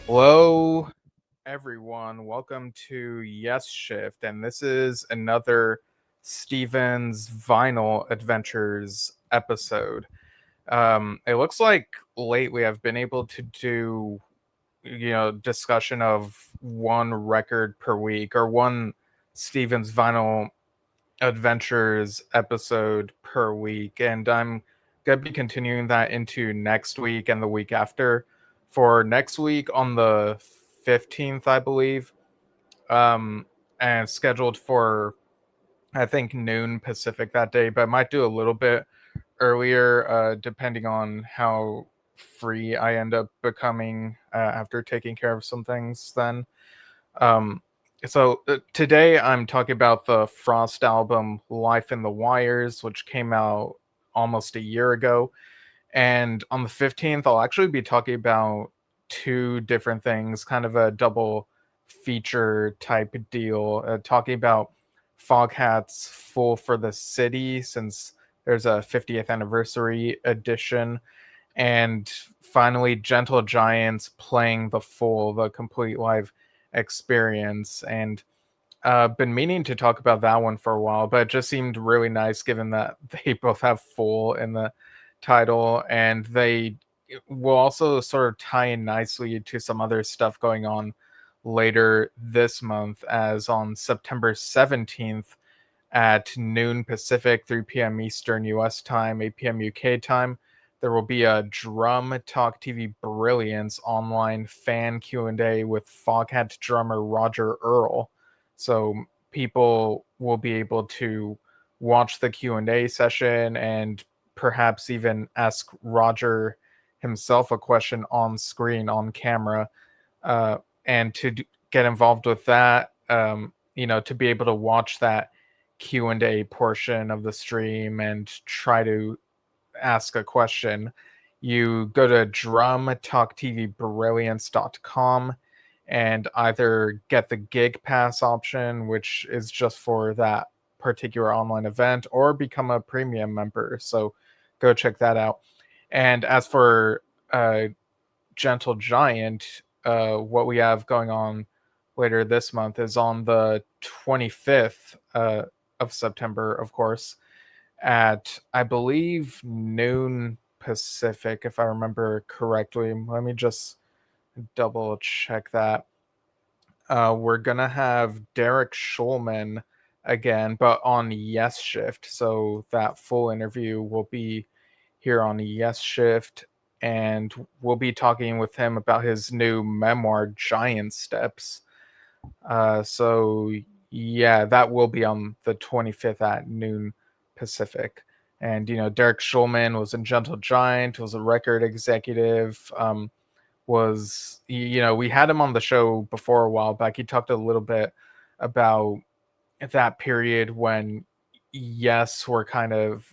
Hello, everyone. Welcome to Yesshift, and this is another Steven's Vinyl Adventures episode. It looks like lately I've been able to do, discussion of one record per week or one Steven's Vinyl Adventures episode per week, and I'm gonna be continuing that into next week and the week after. For next week on the 15th, I believe, um, and scheduled for I think noon Pacific that day, but I might do a little bit earlier, depending on how free I end up becoming after taking care of some things. Then um, today I'm talking about the Frost album Life in the Wires, which came out almost a year ago. And on the 15th, I'll actually be talking about two different things, kind of a double feature type deal, talking about Foghat's Full for the City, since there's a 50th anniversary edition, and finally Gentle Giants playing the complete live experience. And been meaning to talk about that one for a while, but it just seemed really nice given that they both have full in the title, and they will also sort of tie in nicely to some other stuff going on later this month, as on September 17th at noon Pacific, 3 p.m. Eastern US time, 8 p.m. UK time, there will be a Drum Talk TV Brilliance online fan Q&A with Foghat drummer Roger Earl. So people will be able to watch the Q&A session and perhaps even ask Roger himself a question on screen, on camera, uh, and get involved with that, to be able to watch that Q&A portion of the stream and try to ask a question, you go to drumtalktvbrilliance.com and either get the gig pass option, which is just for that particular online event, or become a premium member. So go check that out. And as for Gentle Giant, what we have going on later this month is on the 25th of September, of course, at I believe noon Pacific, if I remember correctly. Let me just double check that. We're gonna have Derek Schulman again, but on Yesshift. So that full interview will be here on Yesshift, and we'll be talking with him about his new memoir, Giant Steps. So yeah, that will be on the 25th at noon Pacific. And Derek Schulman was in Gentle Giant, was a record executive. We had him on the show before a while back. He talked a little bit about that period when Yes we're kind of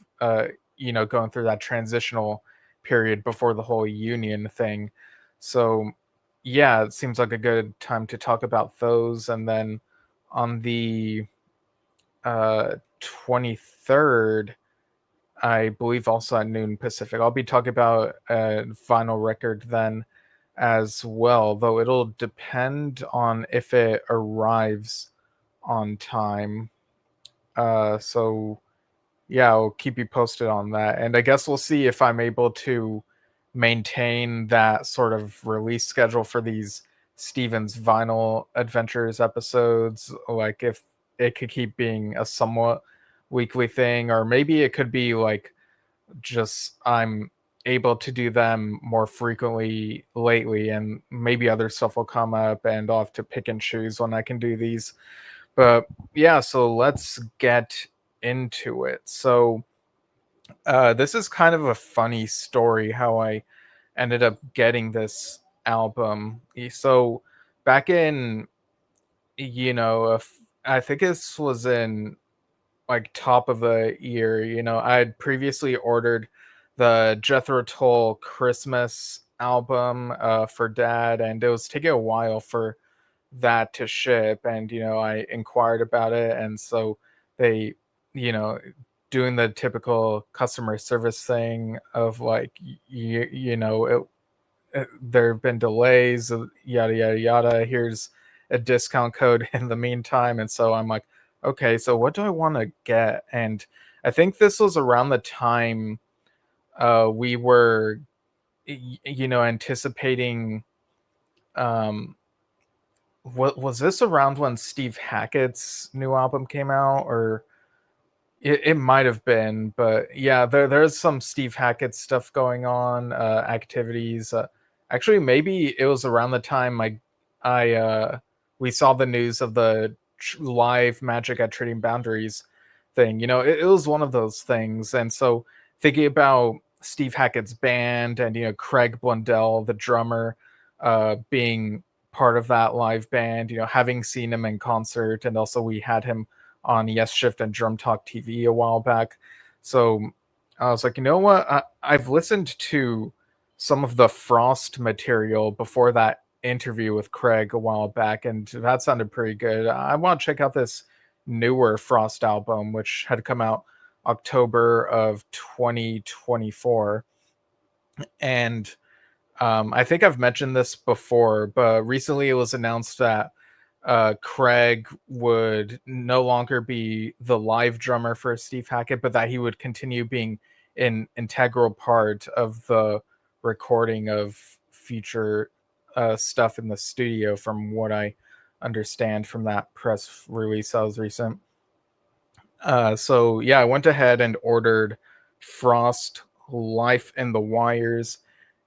going through that transitional period before the whole union thing. So yeah, it seems like a good time to talk about those. And then on the 23rd, I believe also at noon Pacific, I'll be talking about a vinyl record then as well, though it'll depend on if it arrives on time. So yeah, I'll keep you posted on that. And I guess we'll see if I'm able to maintain that sort of release schedule for these Stevens Vinyl Adventures episodes. Like if it could keep being a somewhat weekly thing, or maybe it could be like just I'm able to do them more frequently lately, and maybe other stuff will come up and I'll have to pick and choose when I can do these. But yeah, so let's get into it. So this is kind of a funny story how I ended up getting this album. So back in, I think this was in like top of the year, I had previously ordered the Jethro Tull Christmas album for dad, and it was taking a while for that to ship. And I inquired about it, and so they, you know doing the typical customer service thing of like, there have been delays, yada yada yada. Here's a discount code in the meantime, and so I'm like, okay, so what do I want to get? And I think this was around the time we were, anticipating. Um, what was this around when Steve Hackett's new album came out, or it might have been, but yeah, there's some Steve Hackett stuff going on, activities. Actually, maybe it was around the time I we saw the news of the live Magic at Trading Boundaries thing. It was one of those things, and so thinking about Steve Hackett's band and Craig Blundell, the drummer, being part of that live band. Having seen him in concert, and also we had him on Yesshift and Drum Talk TV a while back. So I was like, you know what? I've listened to some of the Frost material before that interview with Craig a while back, and that sounded pretty good. I want to check out this newer Frost album, which had come out October of 2024. And I think I've mentioned this before, but recently it was announced that Craig would no longer be the live drummer for Steve Hackett, but that he would continue being an integral part of the recording of future stuff in the studio, from what I understand from that press release that was recent. So, yeah, I went ahead and ordered Frost Life in the Wires.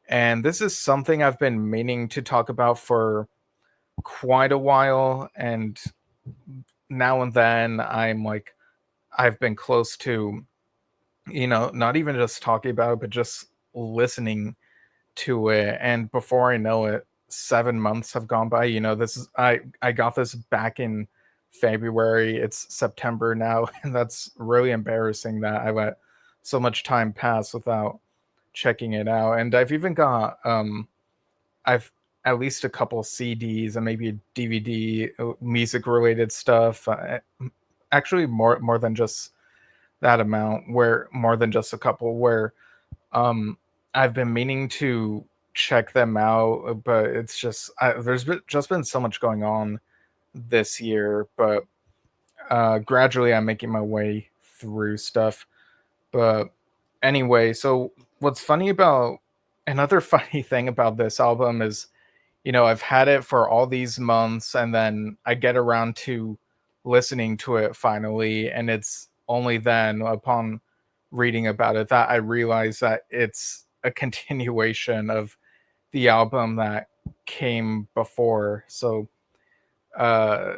And this is something I've been meaning to talk about for quite a while, and now and then I've been close to, not even just talking about it, but just listening to it. And before I know it, 7 months have gone by. This is I got this back in February. It's September now, and that's really embarrassing that I let so much time pass without checking it out. And I've even got I've at least a couple CDs and maybe a DVD, music related stuff. Actually, more than just that amount, where more than just a couple, where um, I've been meaning to check them out, but it's just just been so much going on this year. But gradually, I'm making my way through stuff. But anyway, so what's funny about another funny thing about this album is, I've had it for all these months, and then I get around to listening to it finally, and it's only then, upon reading about it, that I realize that it's a continuation of the album that came before. So, uh,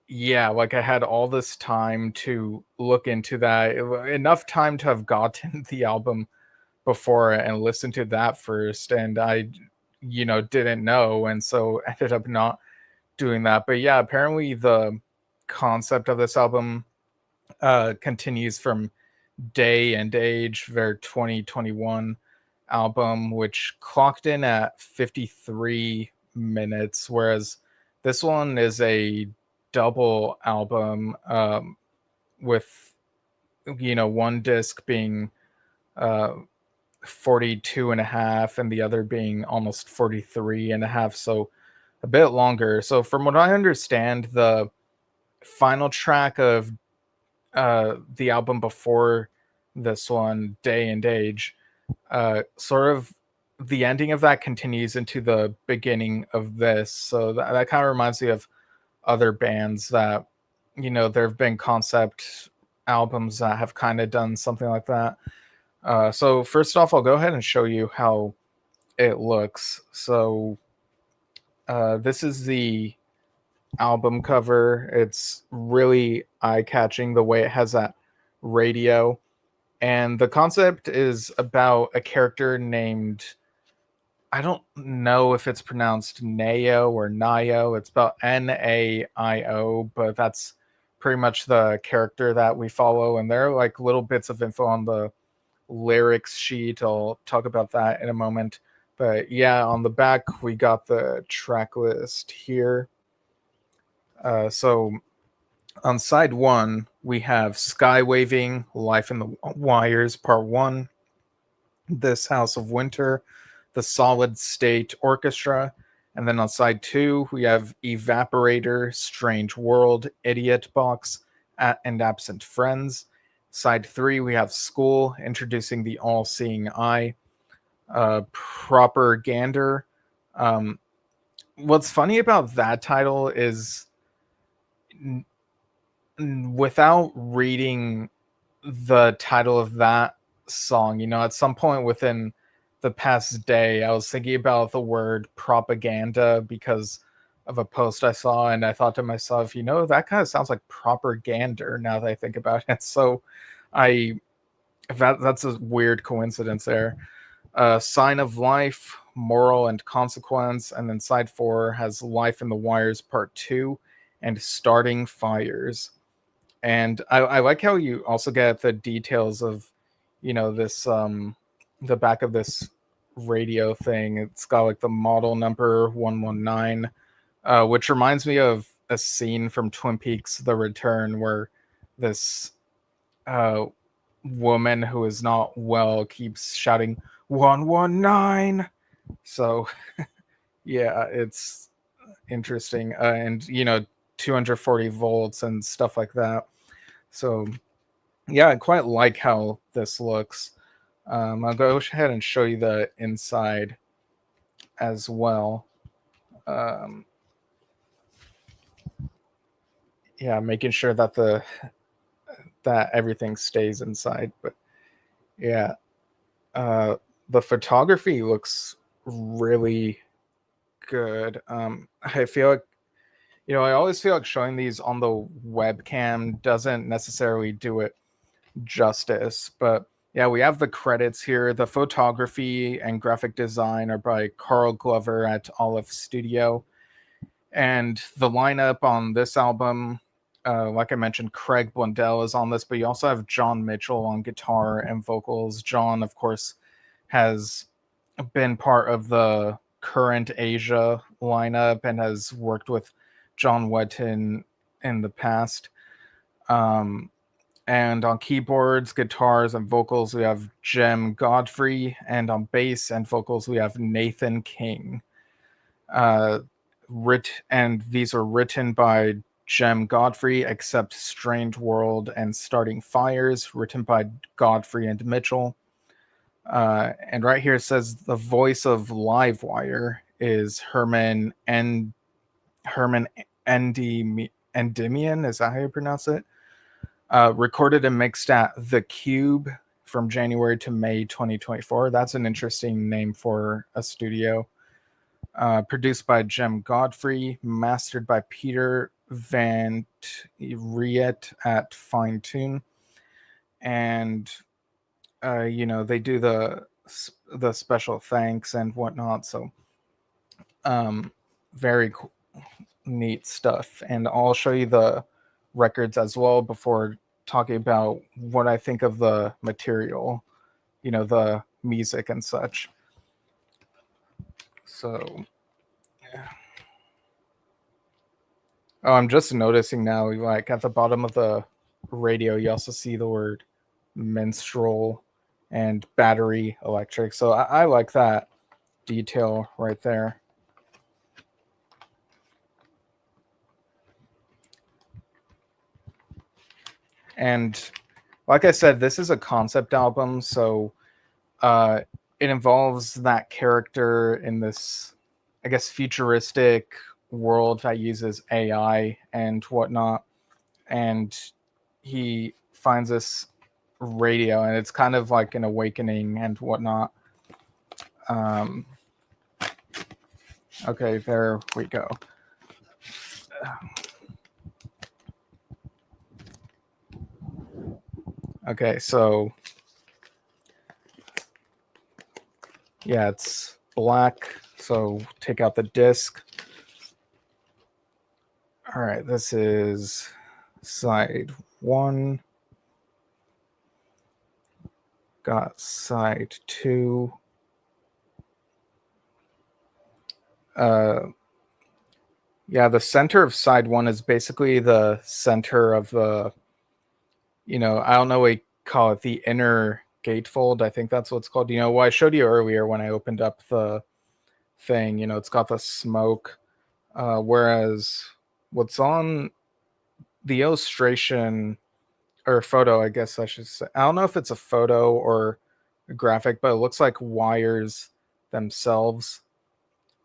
yeah, like I had all this time to look into that, enough time to have gotten the album before and listened to that first, and I didn't know, and so ended up not doing that. But yeah, apparently the concept of this album continues from Day and Age, their 2021 album, which clocked in at 53 minutes, whereas this one is a double album, with one disc being uh 42 and a half and the other being almost 43 and a half, so a bit longer. So from what I understand, the final track of the album before this one, Day and Age, sort of the ending of that continues into the beginning of this. So that kind of reminds me of other bands that, there have been concept albums that have kind of done something like that. So first off, I'll go ahead and show you how it looks. So this is the album cover. It's really eye-catching the way it has that radio. And the concept is about a character named, I don't know if it's pronounced Nayo or Nayo. It's about Naio, but that's pretty much the character that we follow. And there are like little bits of info on the lyrics sheet. I'll talk about that in a moment. But yeah, on the back, we got the track list here. So on side one, we have Sky Waving, Life in the Wires, part one, This House of Winter, the Solid State Orchestra. And then on side 2, we have Evaporator, Strange World, Idiot Box, and Absent Friends. Side 3, we have School, introducing the All-Seeing Eye. Propagander. What's funny about that title is without reading the title of that song, at some point within the past day, I was thinking about the word propaganda because of a post I saw, and I thought to myself, that kind of sounds like propaganda now that I think about it. So that's a weird coincidence there. Sign of Life, Moral and Consequence, and then side 4 has Life in the Wires Part 2 and Starting Fires. And I like how you also get the details of, this, the back of this radio thing. It's got like the model number 119, which reminds me of a scene from Twin Peaks: The Return where this woman who is not well keeps shouting 119. So yeah, it's interesting. And 240 volts and stuff like that. So yeah, I quite like how this looks. I'll go ahead and show you the inside as well. Yeah, making sure that everything stays inside. But yeah, the photography looks really good. I feel like, I always feel like showing these on the webcam doesn't necessarily do it justice, but yeah, we have the credits here. The photography and graphic design are by Carl Glover at Olive Studio. And the lineup on this album, like I mentioned, Craig Blundell is on this, but you also have John Mitchell on guitar and vocals. John, of course, has been part of the Current Asia lineup and has worked with John Wetton in the past. And on keyboards, guitars, and vocals, we have Jem Godfrey. And on bass and vocals, we have Nathan King. And these are written by Jem Godfrey, except Strange World and Starting Fires, written by Godfrey and Mitchell. And right here it says the voice of Livewire is Herman Endymion. Is that how you pronounce it? Recorded and mixed at The Cube from January to May 2024. That's an interesting name for a studio. Produced by Jem Godfrey, mastered by Peter Van Riet at Fine Tune. And, they do the special thanks and whatnot. So very neat stuff. And I'll show you the records as well before talking about what I think of the material, the music and such. So yeah. Oh, I'm just noticing now, like at the bottom of the radio, you also see the word minstrel and battery electric. So I like that detail right there. And like I said, this is a concept album, so it involves that character in this, I guess, futuristic world that uses AI and whatnot. And he finds this radio, and it's kind of like an awakening and whatnot. Okay, there we go. Okay, so yeah, it's black. So take out the disc. All right, this is side 1. Got side 2. Yeah, the center of side 1 is basically the center of the, I don't know what you call it, the inner gatefold. I think that's what it's called. What I showed you earlier when I opened up the thing, it's got the smoke. Whereas what's on the illustration or photo, I guess I should say, I don't know if it's a photo or a graphic, but it looks like wires themselves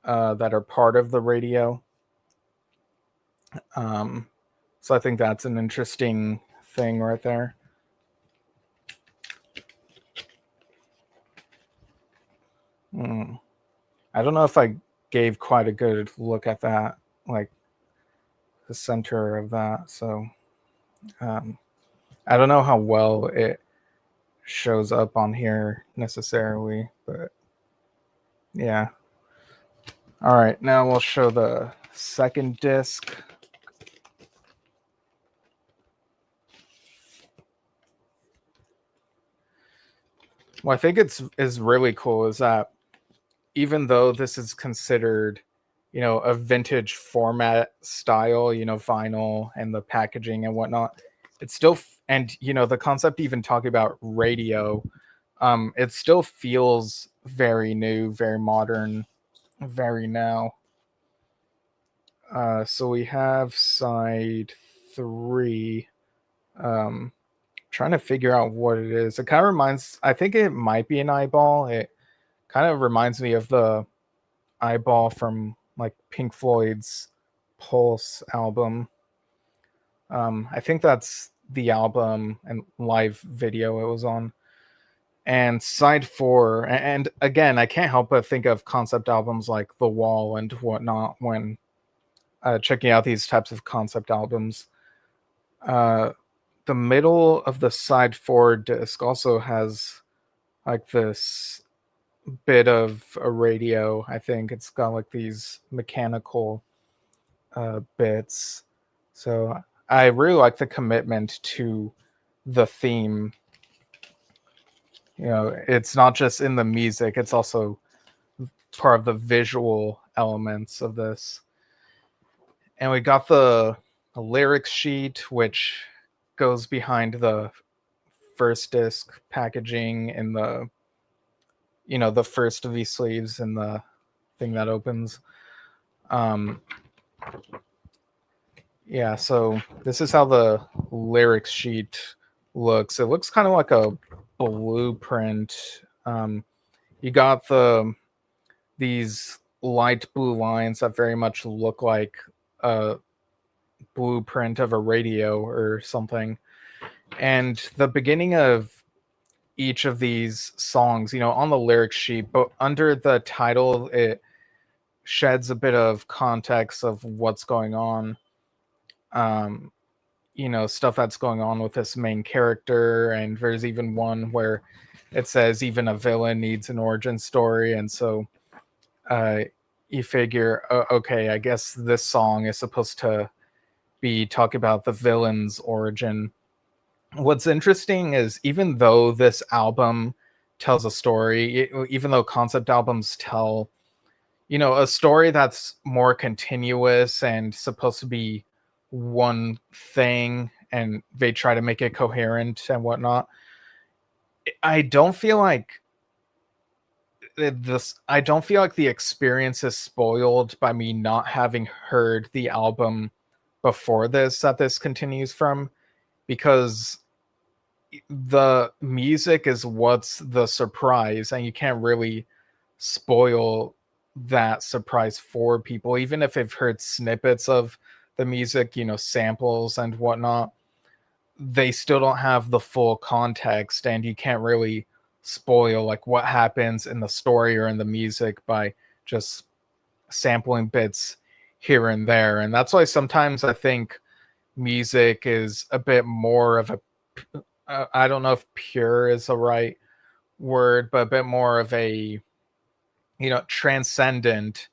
that are part of the radio. So I think that's an interesting thing right there. I don't know if I gave quite a good look at that, like the center of that. So I don't know how well it shows up on here necessarily, but yeah. All right, now we'll show the second disc. What I think is really cool is that even though this is considered, a vintage format style, vinyl and the packaging and whatnot, it's still, and the concept even talking about radio, it still feels very new, very modern, very now. So we have side 3. Trying to figure out what it is. It kind of reminds, I think it might be an eyeball. It kind of reminds me of the eyeball from like Pink Floyd's Pulse album. I think that's the album and live video it was on. And side 4, and again, I can't help but think of concept albums like The Wall and whatnot when checking out these types of concept albums. The middle of the side 4 disc also has like this bit of a radio. I think it's got like these mechanical bits. So I really like the commitment to the theme. It's not just in the music, it's also part of the visual elements of this. And we got the lyrics sheet, which goes behind the first disc packaging in the the first of these sleeves and the thing that opens. Yeah, so this is how the lyrics sheet looks. It looks kind of like a blueprint. You got these light blue lines that very much look like a blueprint of a radio or something. And the beginning of each of these songs, on the lyric sheet, but under the title, it sheds a bit of context of what's going on. Stuff that's going on with this main character. And there's even one where it says even a villain needs an origin story. And so you figure, okay, I guess this song is supposed to be talking about the villain's origin. What's interesting is even though this album tells a story, even though concept albums tell, a story that's more continuous and supposed to be one thing, and they try to make it coherent and whatnot, I don't feel like the experience is spoiled by me not having heard the album before this that this continues from, because the music is what's the surprise, and you can't really spoil that surprise for people, even if they've heard snippets of the music, samples and whatnot. They still don't have the full context, and you can't really spoil like what happens in the story or in the music by just sampling bits here and there. And that's why sometimes I think music is a bit more of a I don't know if pure is the right word, but a bit more of a transcendent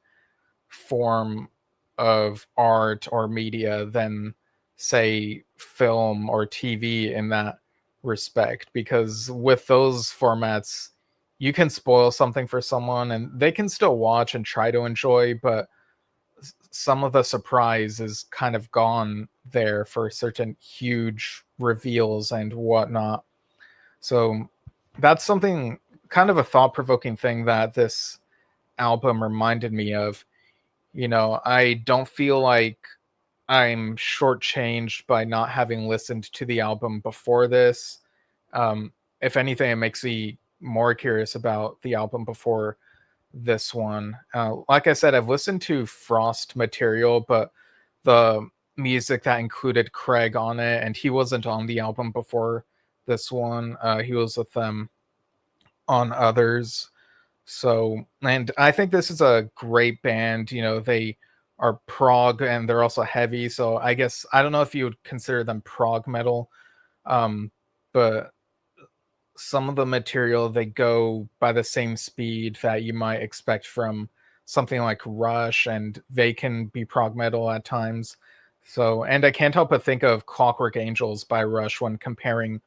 form of art or media than say film or TV in that respect, because with those formats you can spoil something for someone and they can still watch and try to enjoy, but some of the surprise is kind of gone there for certain huge reveals and whatnot. So that's something, kind of a thought-provoking thing that this album reminded me of. I don't feel like I'm shortchanged by not having listened to the album before this. Um, if anything, it makes me more curious about the album before this one. Like I said, I've listened to Frost material, but the music that included Craig on it, and he wasn't on the album before this one. He was with them on others. So, and I think this is a great band. They are prog and they're also heavy. So I guess I don't know if you would consider them prog metal, but some of the material, they go by the same speed that you might expect from something like Rush, and they can be prog metal at times. So, and I can't help but think of Clockwork Angels by Rush when comparing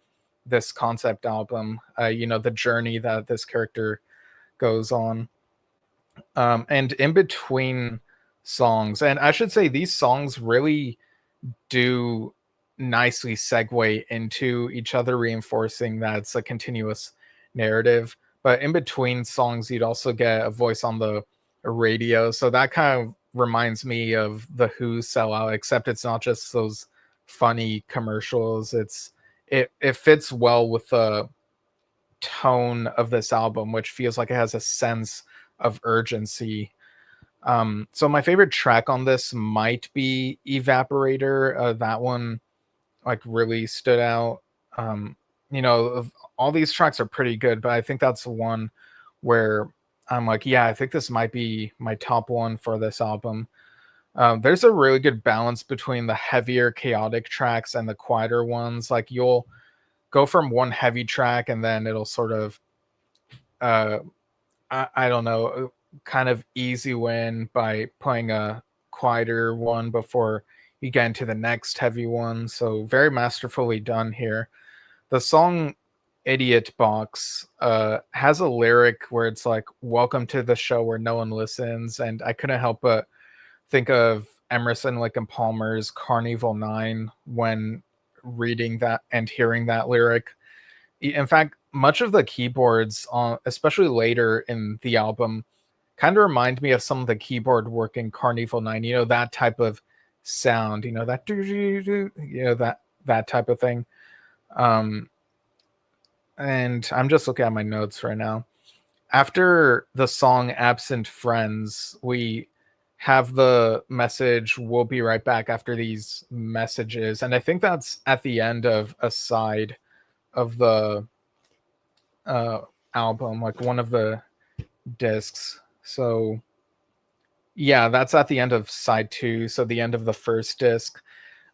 this concept album. The journey that this character goes on. And in between songs, and I should say these songs really do nicely segue into each other, reinforcing that it's a continuous narrative. But in between songs, you'd also get a voice on the radio. So that kind of reminds me of the Who Sellout, except it's not just those funny commercials. It fits well with the tone of this album, which feels like it has a sense of urgency. So my favorite track on this might be Evaporator. That one like really stood out. Um, all these tracks are pretty good, but I think that's the one where I'm like, yeah, I think this might be my top one for this album. There's a really good balance between the heavier, chaotic tracks and the quieter ones. Like you'll go from one heavy track and then it'll sort of uh, I don't know, kind of easy win by playing a quieter one before you get into the next heavy one. So very masterfully done here. The song Idiot Box has a lyric where it's like, welcome to the show where no one listens. And I couldn't help but think of Emerson, Lake and Palmer's Carnival 9 when reading that and hearing that lyric. In fact, much of the keyboards, especially later in the album, kind of remind me of some of the keyboard work in Carnival 9. That type of sound. That that type of thing. Um, and I'm just looking at my notes right now. After the song "Absent Friends," we have the message, "We'll be right back" after these messages, and I think that's at the end of a side of the uh, album, like one of the discs. So yeah, that's at the end of side 2, so the end of the first disc.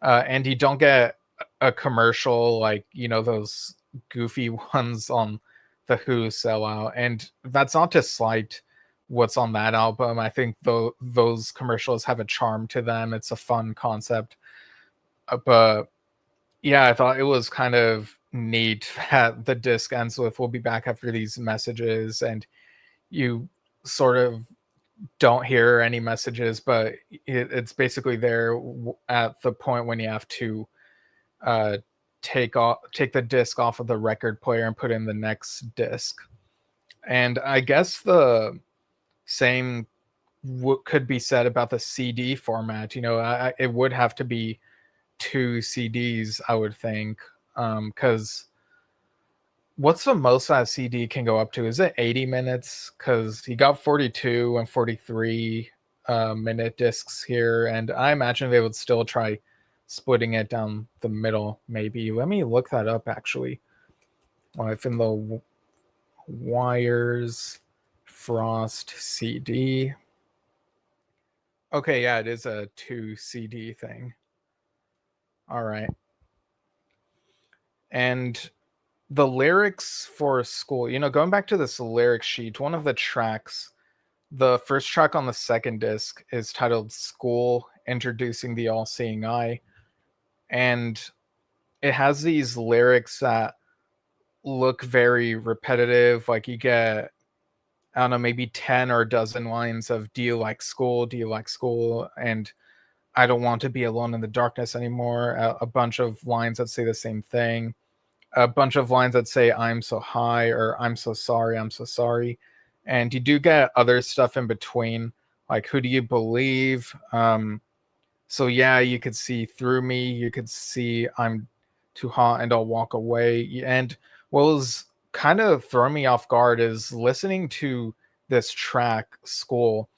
And you don't get a commercial like those goofy ones on the Who Sellout, and that's not to slight what's on that album. I think those commercials have a charm to them. It's a fun concept. But yeah, I thought it was kind of neat that the disc ends with "We'll be back after these messages," and you sort of don't hear any messages, but it's basically there at the point when you have to uh, take the disc off of the record player and put in the next disc. And I guess the same could be said about the CD format. It would have to be 2 CDs, I would think, because what's the most that CD can go up to? Is it 80 minutes? Because he got 42 and 43 minute discs here, and I imagine they would still try splitting it down the middle, maybe. Let me look that up, actually. Life in the Wires Frost CD. Okay, yeah, it is a 2 CD thing. All right. And the lyrics for School, going back to this lyric sheet, one of the tracks, the first track on the second disc, is titled School, Introducing the All-Seeing Eye. And it has these lyrics that look very repetitive. Like you get, I don't know, maybe 10 or a dozen lines of "Do you like school? Do you like school?" and "I don't want to be alone in the darkness anymore." A bunch of lines that say the same thing. a bunch of lines that say "I'm so high" or "I'm so sorry, I'm so sorry," and you do get other stuff in between, like "Who do you believe?" So yeah, you could see through me. You could see I'm too hot and I'll walk away. And what was kind of throwing me off guard is listening to this track, School.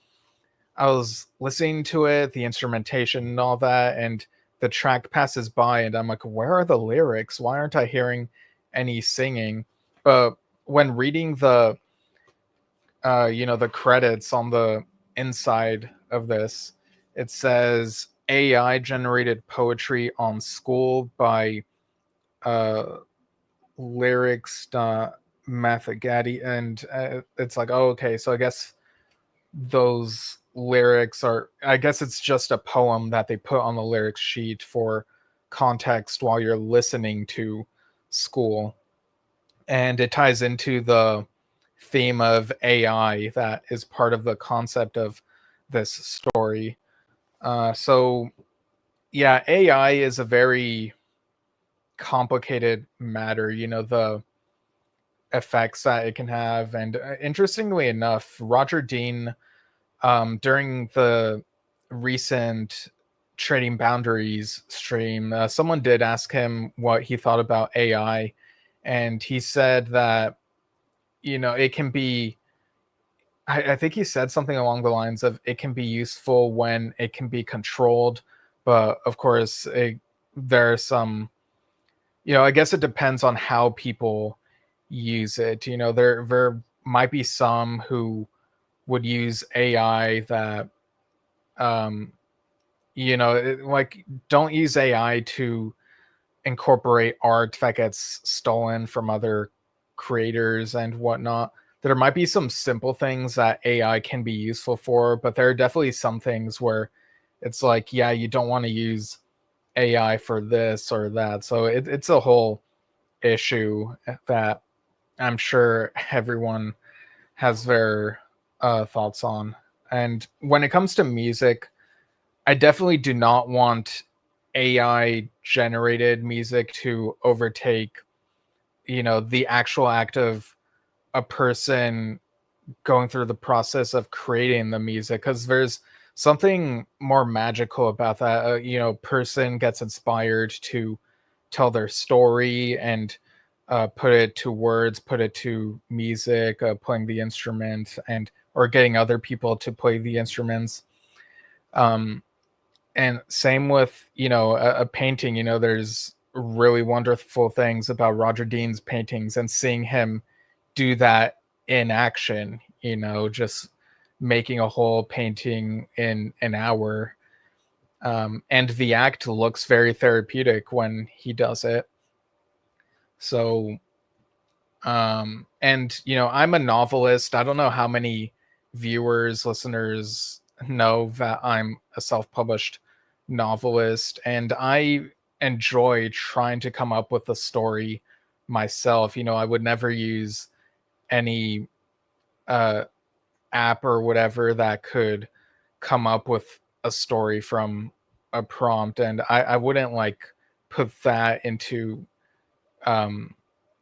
I was listening to it, the instrumentation and all that, and the track passes by, and I'm like, where are the lyrics? Why aren't I hearing any singing? But when reading the credits on the inside of this, it says AI generated poetry on School by uh, lyrics Mathagati, and it's like, oh, okay, so I guess those lyrics are, I guess it's just a poem that they put on the lyrics sheet for context while you're listening to School, and it ties into the theme of AI that is part of the concept of this story. So yeah, AI is a very complicated matter, the effects that it can have. And interestingly enough, Roger Dean, during the recent Trading Boundaries stream, someone did ask him what he thought about AI. And he said that, it can be, I think he said something along the lines of it can be useful when it can be controlled. But of course, there are some, I guess it depends on how people use it. There might be some who would use AI that, um, like, don't use AI to incorporate art that gets stolen from other creators and whatnot. There might be some simple things that AI can be useful for, but there are definitely some things where it's like, yeah, you don't want to use AI for this or that. So it's a whole issue that I'm sure everyone has their thoughts on. And when it comes to music, I definitely do not want AI generated music to overtake, the actual act of a person going through the process of creating the music, because there's something more magical about that. Person gets inspired to tell their story and put it to words, put it to music, playing the instrument, and or getting other people to play the instruments. um and same with, a painting. There's really wonderful things about Roger Dean's paintings, and seeing him do that in action, just making a whole painting in an hour. And the act looks very therapeutic when he does it. So and I'm a novelist. I don't know how many viewers, listeners know that I'm a self-published novelist, and I enjoy trying to come up with a story myself. I would never use any uh app or whatever that could come up with a story from a prompt, and I wouldn't like put that into um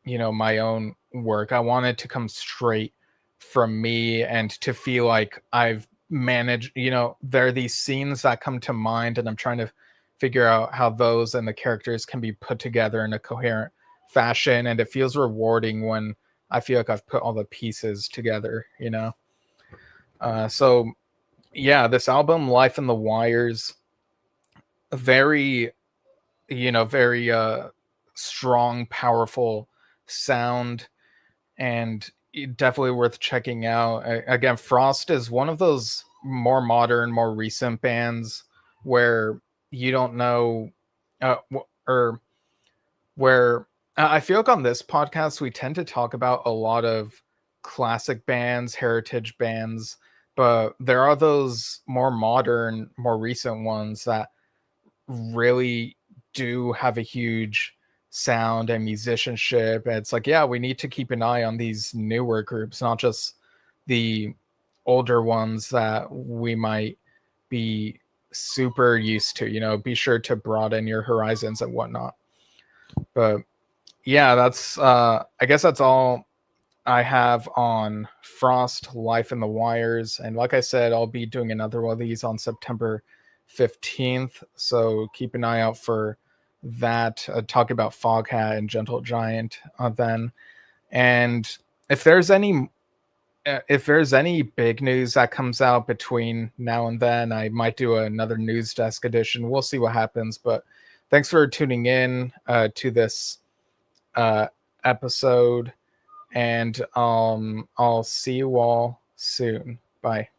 my own work. I want it to come straight from me and to feel like I've managed. There are these scenes that come to mind, and I'm trying to figure out how those and the characters can be put together in a coherent fashion, and it feels rewarding when I feel like I've put all the pieces together. So yeah, this album, Life in the Wires, very, very strong, powerful sound, and definitely worth checking out. Again, Frost is one of those more modern, more recent bands where you don't know, or where I feel like on this podcast we tend to talk about a lot of classic bands, heritage bands, but there are those more modern, more recent ones that really do have a huge sound and musicianship. And it's like, yeah, we need to keep an eye on these newer groups, not just the older ones that we might be super used to. Be sure to broaden your horizons and whatnot. But yeah, that's I guess that's all I have on Frost Life in the Wires. And like I said, I'll be doing another one of these on September 15th. So keep an eye out for that. Talk about Foghat and Gentle Giant then. And if there's any big news that comes out between now and then, I might do another news desk edition. We'll see what happens. But thanks for tuning in to this episode, and I'll see you all soon. Bye.